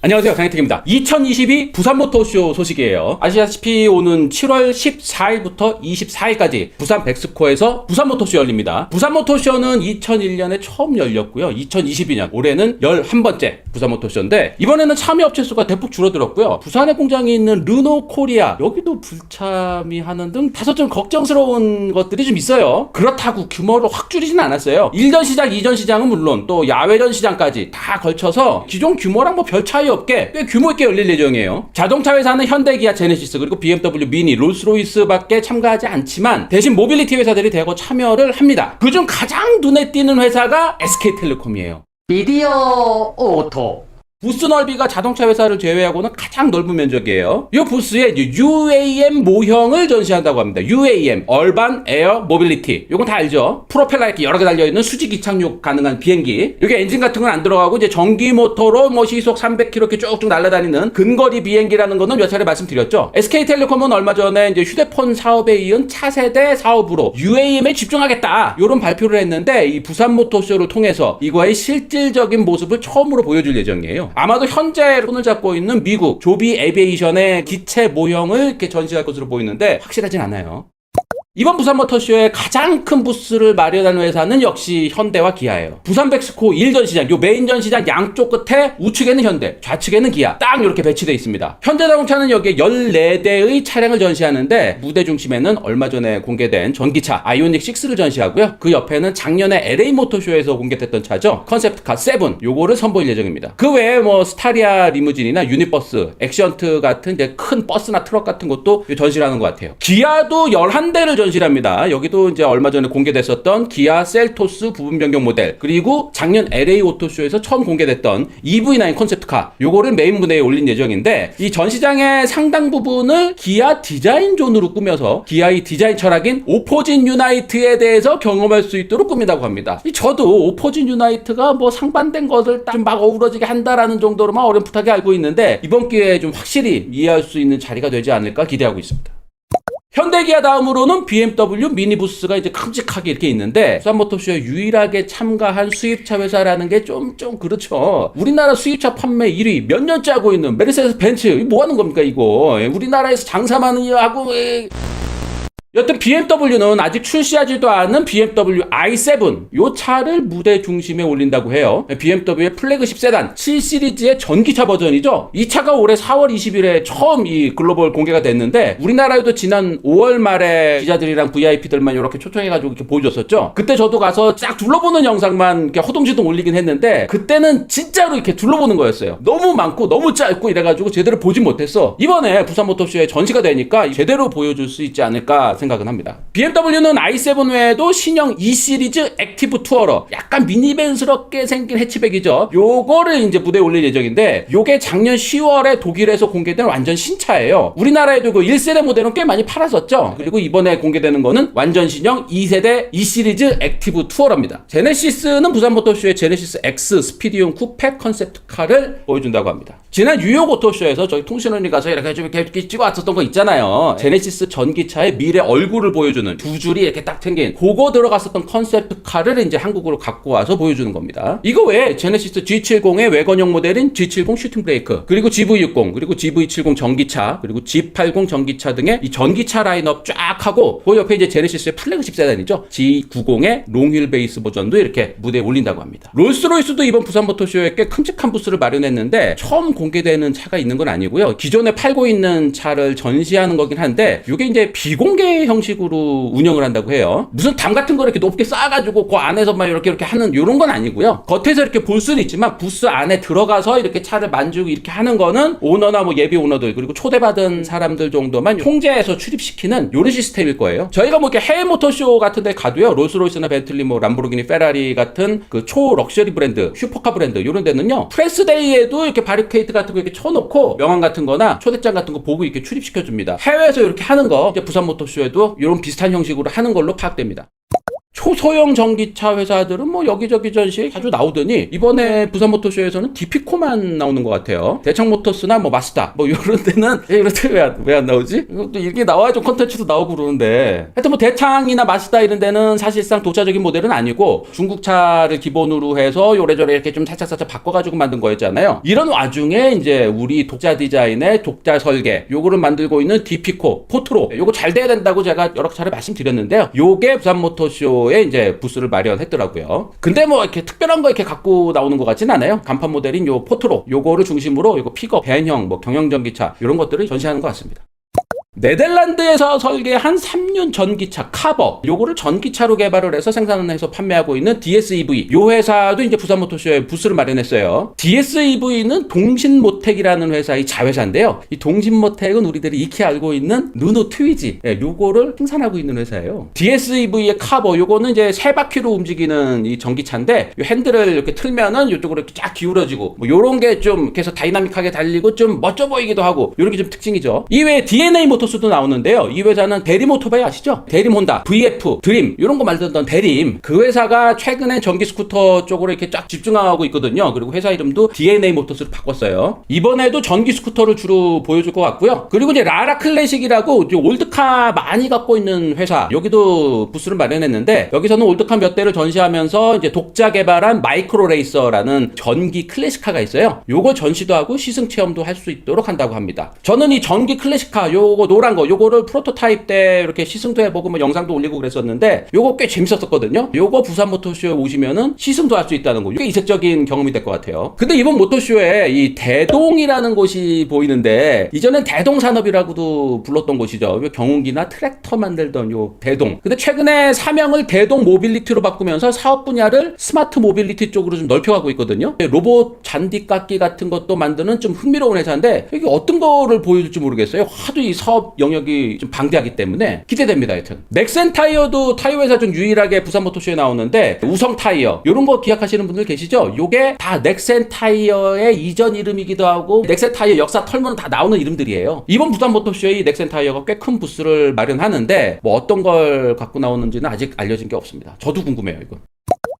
안녕하세요, 강혜택입니다. 2022 부산모터쇼 소식이에요. 아시다시피 오는 7월 14일부터 24일까지 부산 백스코에서 부산모터쇼 열립니다. 부산모터쇼는 2001년에 처음 열렸고요. 2022년 올해는 11번째 부산모터쇼인데 이번에는 참여업체 수가 대폭 줄어들었고요. 부산에 공장이 있는 르노코리아 여기도 불참이 하는 등 다소 좀 걱정스러운 것들이 좀 있어요. 그렇다고 규모를 확 줄이진 않았어요. 1전 시장, 2전 시장은 물론 또 야외전 시장까지 다 걸쳐서 기존 규모랑 뭐 별 차이 없게 꽤 규모 있게 열릴 예정이에요. 자동차 회사는 현대, 기아, 제네시스 그리고 BMW, 미니, 롤스로이스밖에 참가하지 않지만 대신 모빌리티 회사들이 대거 참여를 합니다. 그중 가장 눈에 띄는 회사가 SK텔레콤이에요. 미디어 오토. 부스 넓이가 자동차 회사를 제외하고는 가장 넓은 면적이에요. 이 부스에 UAM 모형을 전시한다고 합니다. UAM, 얼반 에어 모빌리티. 이건 다 알죠? 프로펠러 이렇게 여러 개 달려있는 수직 이착륙 가능한 비행기. 이게 엔진 같은 건 안 들어가고 이제 전기 모터로 뭐 시속 300km 이렇게 쭉쭉 날아다니는 근거리 비행기라는 거는 몇 차례 말씀드렸죠. SK텔레콤은 얼마 전에 이제 휴대폰 사업에 이은 차세대 사업으로 UAM에 집중하겠다. 이런 발표를 했는데 이 부산모터쇼를 통해서 이거의 실질적인 모습을 처음으로 보여줄 예정이에요. 아마도 현재 손을 잡고 있는 미국 조비 에비에이션의 기체 모형을 이렇게 전시할 것으로 보이는데 확실하진 않아요. 이번 부산모터쇼의 가장 큰 부스를 마련한 회사는 역시 현대와 기아예요. 부산 백스코 1전 시장, 요 메인 전 시장 양쪽 끝에 우측에는 현대, 좌측에는 기아 딱 이렇게 배치되어 있습니다. 현대자동차는 여기에 14대의 차량을 전시하는데 무대 중심에는 얼마 전에 공개된 전기차 아이오닉 6를 전시하고요. 그 옆에는 작년에 LA 모터쇼에서 공개됐던 차죠. 컨셉트카 7 요거를 선보일 예정입니다. 그 외에 뭐 스타리아 리무진이나 유니버스, 액션트 같은 이제 큰 버스나 트럭 같은 것도 전시를 하는 것 같아요. 기아도 11대를 전시랍니다. 여기도 이제 얼마 전에 공개됐었던 기아 셀토스 부분 변경 모델 그리고 작년 LA 오토쇼에서 처음 공개됐던 EV9 컨셉트카 요거를 메인 무대에 올린 예정인데 이 전시장의 상당 부분을 기아 디자인 존으로 꾸며서 기아의 디자인 철학인 오포진 유나이트에 대해서 경험할 수 있도록 꾸민다고 합니다. 저도 오포진 유나이트가 뭐 상반된 것을 좀 막 어우러지게 한다라는 정도로만 어렴풋하게 알고 있는데 이번 기회에 좀 확실히 이해할 수 있는 자리가 되지 않을까 기대하고 있습니다. 현대기아 다음으로는 BMW 미니부스가 이제 큼직하게 이렇게 있는데 부산모터쇼에 유일하게 참가한 수입차 회사라는 게 좀 그렇죠. 우리나라 수입차 판매 1위 몇 년째 하고 있는 메르세데스 벤츠 뭐 하는 겁니까 이거. 우리나라에서 장사만 하고 여튼 BMW는 아직 출시하지도 않은 BMW i7 요 차를 무대 중심에 올린다고 해요. BMW의 플래그십 세단 7시리즈의 전기차 버전이죠. 이 차가 올해 4월 20일에 처음 이 글로벌 공개가 됐는데 우리나라에도 지난 5월 말에 기자들이랑 VIP들만 이렇게 초청해가지고 이렇게 보여줬었죠. 그때 저도 가서 쫙 둘러보는 영상만 이렇게 허둥지둥 올리긴 했는데 그때는 진짜로 이렇게 둘러보는 거였어요. 너무 많고 너무 짧고 이래가지고 제대로 보진 못했어. 이번에 부산모터쇼에 전시가 되니까 제대로 보여줄 수 있지 않을까 생각은 합니다. BMW는 i7 외에도 신형 2시리즈 액티브 투어러 약간 미니밴스럽게 생긴 해치백이죠. 요거를 이제 무대에 올릴 예정인데 요게 작년 10월에 독일에서 공개된 완전 신차예요. 우리나라에도 그 1세대 모델은 꽤 많이 팔았었죠. 그리고 이번에 공개되는 거는 완전 신형 2세대 2시리즈 액티브 투어러입니다. 제네시스는 부산모터쇼의 제네시스 X 스피디움 쿠페 컨셉트카를 보여준다고 합니다. 지난 뉴욕 오토쇼에서 저희 통신원이 가서 이렇게 좀 이렇게 찍어 왔었던 거 있잖아요. 제네시스 전기차의 미래 얼굴을 보여주는 두 줄이 이렇게 딱 생긴 그거 들어갔었던 컨셉트카를 이제 한국으로 갖고 와서 보여주는 겁니다. 이거 외에 제네시스 G70의 외건형 모델인 G70 슈팅 브레이크 그리고 GV60 그리고 GV70 전기차 그리고 G80 전기차 등의 이 전기차 라인업 쫙 하고 그 옆에 이제 제네시스의 플래그십 세단이죠. G90의 롱휠 베이스 버전도 이렇게 무대에 올린다고 합니다. 롤스로이스도 이번 부산모터쇼에 꽤 큼직한 부스를 마련했는데 처음 공개되는 차가 있는 건 아니고요. 기존에 팔고 있는 차를 전시하는 거긴 한데 이게 이제 비공개 형식으로 운영을 한다고 해요. 무슨 담 같은 거 이렇게 높게 쌓아가지고 그 안에서만 이렇게 하는 이런 건 아니고요. 겉에서 이렇게 볼 수는 있지만 부스 안에 들어가서 이렇게 차를 만지고 이렇게 하는 거는 오너나 뭐 예비 오너들 그리고 초대받은 사람들 정도만 통제해서 출입시키는 이런 시스템일 거예요. 저희가 뭐 이렇게 해외 모터쇼 같은 데 가도요. 롤스로이스나 벤틀리 뭐 람보르기니 페라리 같은 그 초럭셔리 브랜드 슈퍼카 브랜드 이런 데는요. 프레스데이에도 이렇게 바리케이트 같은 거 이렇게 쳐놓고 명함 같은 거나 초대장 같은 거 보고 이렇게 출입시켜줍니다. 해외에서 이렇게 하는 거 이제 부산모터쇼에도 이런 비슷한 형식으로 하는 걸로 파악됩니다. 초소형 전기차 회사들은 뭐 여기저기 전시에 자주 나오더니 이번에 부산 모터쇼에서는 디피코만 나오는 것 같아요. 대창 모터스나 뭐 마스다 뭐 이런 데는 이렇게 왜 안 나오지? 또 이렇게 나와야 좀 컨텐츠도 나오고 그러는데 하여튼 뭐 대창이나 마스다 이런 데는 사실상 독자적인 모델은 아니고 중국차를 기본으로 해서 요래저래 이렇게 좀 살짝 바꿔가지고 만든 거였잖아요. 이런 와중에 이제 우리 독자 디자인의 독자 설계 요거를 만들고 있는 디피코, 포트로 요거 잘 돼야 된다고 제가 여러 차례 말씀드렸는데요. 요게 부산 모터쇼 에 이제 부스를 마련했더라고요. 근데 뭐 이렇게 특별한 거 이렇게 갖고 나오는 것 같진 않아요. 간판 모델인 요 포트로 요거를 중심으로 요거 픽업, 벤형, 뭐 경영 전기차 이런 것들을 전시하는 것 같습니다. 네덜란드에서 설계한 3륜 전기차 카버 요거를 전기차로 개발을 해서 생산해서 판매하고 있는 DSEV 요 회사도 이제 부산 모터쇼에 부스를 마련했어요. DSEV는 동신모텍이라는 회사의 자회사인데요. 이 동신모텍은 우리들이 익히 알고 있는 르노 트위지 요거를 생산하고 있는 회사예요. DSEV의 카버 요거는 이제 세 바퀴로 움직이는 이 전기차인데 요 핸들을 이렇게 틀면은 이쪽으로 이렇게 쫙 기울어지고 뭐 요런 게 좀 계속 다이나믹하게 달리고 좀 멋져 보이기도 하고 요런 게 좀 특징이죠. 이외에 DNA 모터스도 나오는데요. 이 회사는 대림 오토바이 아시죠? 대림 혼다, VF, 드림 이런 거 만들던 대림 그 회사가 최근에 전기 스쿠터 쪽으로 이렇게 쫙 집중하고 있거든요. 그리고 회사 이름도 DNA 모터스로 바꿨어요. 이번에도 전기 스쿠터를 주로 보여줄 것 같고요. 그리고 이제 라라 클래식이라고 올드카 많이 갖고 있는 회사 여기도 부스를 마련했는데 여기서는 올드카 몇 대를 전시하면서 이제 독자 개발한 마이크로 레이서라는 전기 클래식카가 있어요. 요거 전시도 하고 시승 체험도 할 수 있도록 한다고 합니다. 저는 이 전기 클래식카 요거 노란 거 요거를 프로토타입 때 이렇게 시승도 해보고 뭐 영상도 올리고 그랬었는데 요거 꽤 재밌었거든요. 요거 부산 모터쇼에 오시면은 시승도 할 수 있다는 거 꽤 이색적인 경험이 될 것 같아요. 근데 이번 모터쇼에 이 대동이라는 곳이 보이는데 이전엔 대동산업이라고도 불렀던 곳이죠. 경운기나 트랙터 만들던 요 대동. 근데 최근에 사명을 대동 모빌리티로 바꾸면서 사업 분야를 스마트 모빌리티 쪽으로 좀 넓혀가고 있거든요. 로봇 잔디깎기 같은 것도 만드는 좀 흥미로운 회사인데 이게 어떤 거를 보여줄지 모르겠어요. 하도 이 사업 영역이 좀 방대하기 때문에 기대됩니다. 하여튼 넥센 타이어도 타이어 회사 중 유일하게 부산 모터쇼에 나오는데 우성 타이어 이런 거 기억하시는 분들 계시죠? 요게 다 넥센 타이어의 이전 이름이기도 하고 넥센 타이어 역사 털면 다 나오는 이름들이에요. 이번 부산 모터쇼에 넥센 타이어가 꽤 큰 부스를 마련하는데 뭐 어떤 걸 갖고 나오는지는 아직 알려진 게 없습니다. 저도 궁금해요 이거.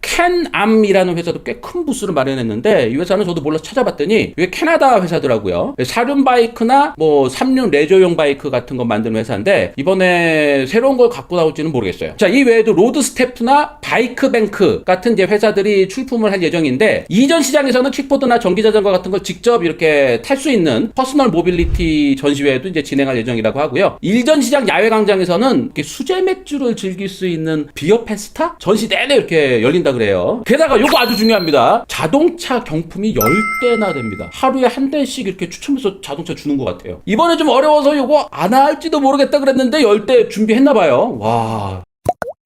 캔암이라는 회사도 꽤 큰 부스를 마련했는데 이 회사는 저도 몰라서 찾아봤더니 이게 캐나다 회사더라고요. 4륜 바이크나 뭐 3륜 레저용 바이크 같은 거 만드는 회사인데 이번에 새로운 걸 갖고 나올지는 모르겠어요. 자, 이 외에도 로드 스태프나 바이크뱅크 같은 이제 회사들이 출품을 할 예정인데 이전 시장에서는 킥보드나 전기자전거 같은 걸 직접 이렇게 탈 수 있는 퍼스널 모빌리티 전시회도 이제 진행할 예정이라고 하고요. 일전 시장 야외 광장에서는 이렇게 수제 맥주를 즐길 수 있는 비어 페스타 전시 내내 이렇게 열린다 그래요. 게다가 요거 아주 중요합니다. 자동차 경품이 10대나 됩니다. 하루에 한 대씩 이렇게 추첨해서 자동차 주는 것 같아요. 이번에 좀 어려워서 요거 안 할지도 모르겠다 그랬는데 10대 준비했나봐요. 와.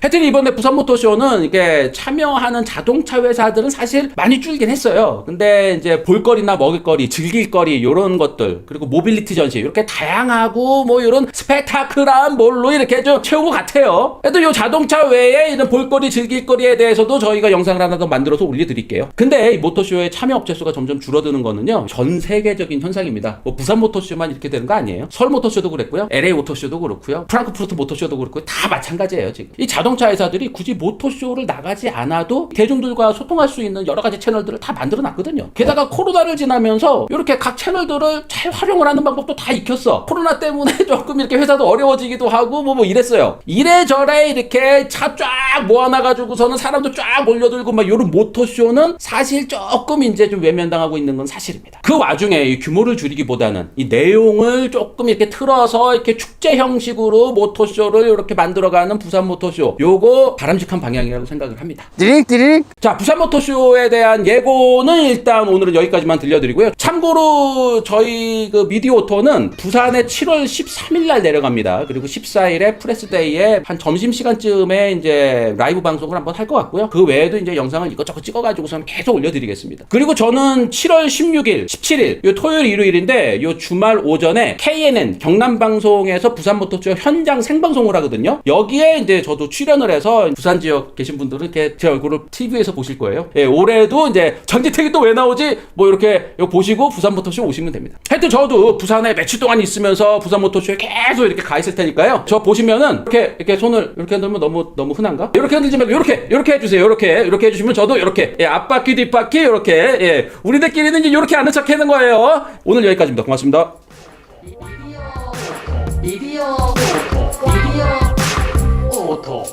하여튼 이번에 부산 모터쇼는 이게 참여하는 자동차 회사들은 사실 많이 줄긴 했어요. 근데 이제 볼거리나 먹을거리, 즐길거리 이런 것들 그리고 모빌리티 전시 이렇게 다양하고 뭐 이런 스펙타클한 뭘로 이렇게 좀 채운 것 같아요. 그래도 이 자동차 외에 이런 볼거리, 즐길거리에 대해서도 저희가 영상을 하나 더 만들어서 올려드릴게요. 근데 이 모터쇼의 참여 업체 수가 점점 줄어드는 거는요. 전 세계적인 현상입니다. 뭐 부산 모터쇼만 이렇게 되는 거 아니에요. 서울 모터쇼도 그랬고요. LA 모터쇼도 그렇고요. 프랑크푸르트 모터쇼도 그렇고 다 마찬가지예요. 지금 이 자동차 회사들이 굳이 모터쇼를 나가지 않아도 대중들과 소통할 수 있는 여러 가지 채널들을 다 만들어 놨거든요. 게다가 코로나를 지나면서 이렇게 각 채널들을 잘 활용을 하는 방법도 다 익혔어. 코로나 때문에 조금 이렇게 회사도 어려워지기도 하고 뭐 이랬어요. 이래저래 이렇게 차 쫙 모아놔가지고서는 사람도 쫙 몰려들고 막 이런 모터쇼는 사실 조금 이제 좀 외면당하고 있는 건 사실입니다. 그 와중에 이 규모를 줄이기보다는 이 내용을 조금 이렇게 틀어서 이렇게 축제 형식으로 모터쇼를 이렇게 만들어가는 부산 모터쇼 요거 바람직한 방향이라고 생각을 합니다. 띠릭띠릭. 자, 부산 모터쇼에 대한 예고는 일단 오늘은 여기까지만 들려드리고요. 참고로 저희 그 미디어 오토는 부산에 7월 13일 날 내려갑니다. 그리고 14일에 프레스데이에 한 점심시간쯤에 이제 라이브 방송을 한번 할 것 같고요. 그 외에도 이제 영상을 이것저것 찍어가지고서는 계속 올려드리겠습니다. 그리고 저는 7월 16일, 17일, 요 토요일, 일요일인데 요 주말 오전에 KNN 경남방송에서 부산 모터쇼 현장 생방송을 하거든요. 여기에 이제 저도 출연 출연을 해서 부산 지역 계신 분들은 이렇게 제 얼굴을 TV에서 보실 거예요. 예, 올해도 이제 전지택이 또 왜 나오지? 뭐 이렇게 이거 보시고 부산 모터쇼 오시면 됩니다. 하여튼 저도 부산에 며칠 동안 있으면서 부산 모터쇼에 계속 이렇게 가 있을 테니까요. 저 보시면은 이렇게 손을 이렇게 흔들면 너무 흔한가? 이렇게 흔들지 말고 이렇게 해주세요. 이렇게 해주시면 저도 이렇게 예, 앞바퀴 뒷바퀴 이렇게 예, 우리들끼리는 이제 이렇게 아는 척하는 거예요. 오늘 여기까지입니다. 고맙습니다. 미디어 오토.